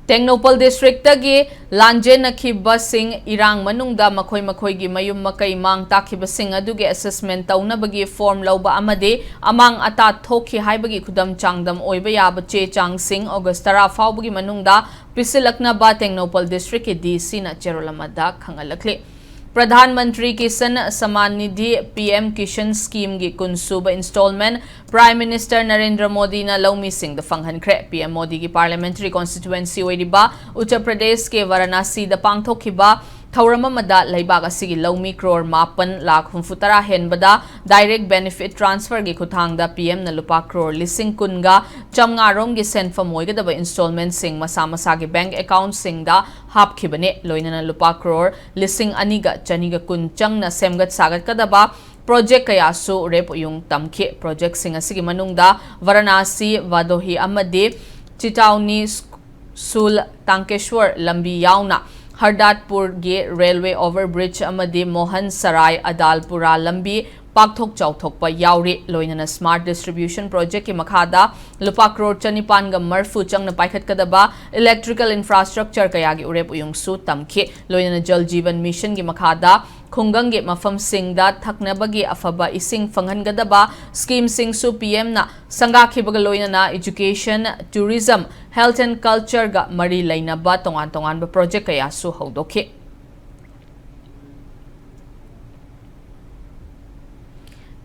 Technopal District tagi Lanjen Nakibasing Irang Manungda Makoy Mayum Makai Mang Takibasing aduge assessment taunabagi form lauba amade amang ata thoki haibagi kudam changdam oibaya bache chang sing Augustara faubagi manungda pisilakna ba Technopal District ke DC na cherolamada khangalakle Pradhanmantri-Kisan Samman-Nidhi Pm-Kisan scheme gi kunsuba installment Prime Minister Narendra Modi na laumi sing da fanghankre PM Modi gi parliamentary constituency oiriba Uttar Pradesh ke Varanasi da pangthokhiba Thauram amada leibag asigi laumi crore 8,50,000 henbada direct benefit transfer gi khuthangda PM na lupa crore lising kunga chamngarom gi senfam oigadaba installment sing masa gi bank account sing da hapkhibane loinana lupa crore lising aniga chaniga kun changna semgat sagat kadaba project kaya su rep yung tamkhe project sing asigi manungda Varanasi Vadohi amade Chitauni Sul Tankeshwar lambi yauna Hardatpur ge railway overbridge amadi Mohan Sarai Adalpura lambi Pakthok Chauthokpa yauri loinana smart distribution project ki makhada lupa crore 9 ga marfu changna paikhat kadaba electrical infrastructure kaya gi urep uyung su tamkhe loinana jal jeevan mission gi makhada khungang ge mafam singda thaknabagi afaba ising fanghangadaba scheme sing su PM na sanga khibaga loinana education tourism health and culture ga mari lainaba tongan ba project kaya su hodokhe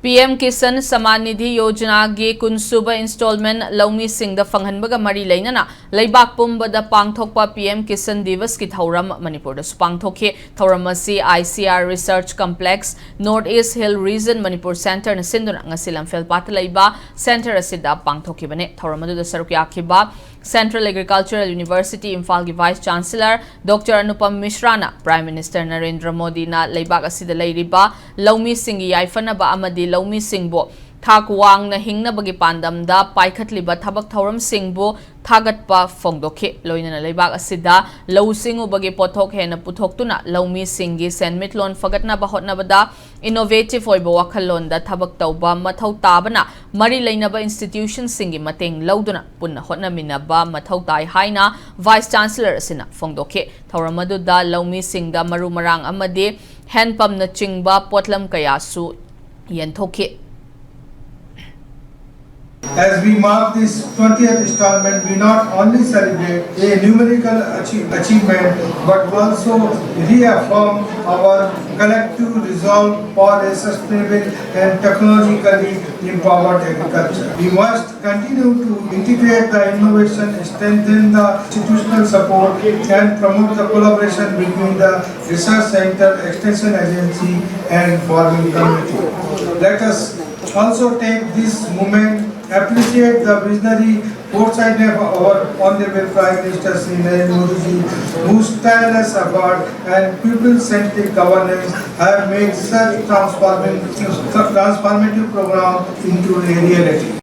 Pm-Kisan Samman-Nidhi Yojana ge kunsuba installment laumi singda fanghanbaga mari lainana leibak pumbada pangthokpa Pm-Kisan Diwas ki thauram Manipur da pangthokhe thauram asi ICR Research Complex North East Hill Region Manipur Center na sinduna ngasilam felpat leiba center asida pangthokibane thauram adu da saruk yakhiba Central Agricultural University Imphal ki Vice Chancellor Dr. Anupam Mishra na Prime Minister Narendra Modi na leibak asida leiriba laumi singi yaifana ba amadi laumi singbo thak-wang na hingna bagi pandam da paikhatliba thabak thauram singbo thagatpa phongdokhe loinana leibak asida lau singu bagi pothok hena puthoktuna laumi singi senmitlon fagatna ba hotnabada innovative oiba wakhalon da thabak tauba mathau tabana mari leinaba institution singi mateng lauduna punna hotnaminaba mathau tai haina Vice Chancellor asina phongdokhe thauramadu da laumi singda maru marang amade handpump na chingba potlam kaya su yenthokhe As we mark this 20th installment, we not only celebrate a numerical achievement, but also reaffirm our collective resolve for a sustainable and technologically empowered agriculture. We must continue to integrate the innovation, strengthen the institutional support, and promote the collaboration between the research center, extension agency, and farming community. Let us also take this moment appreciate the visionary foresight of our Honorable Prime Minister Shri Narendra Modi, whose tireless effort and people-centric governance have made such transformative program into a reality.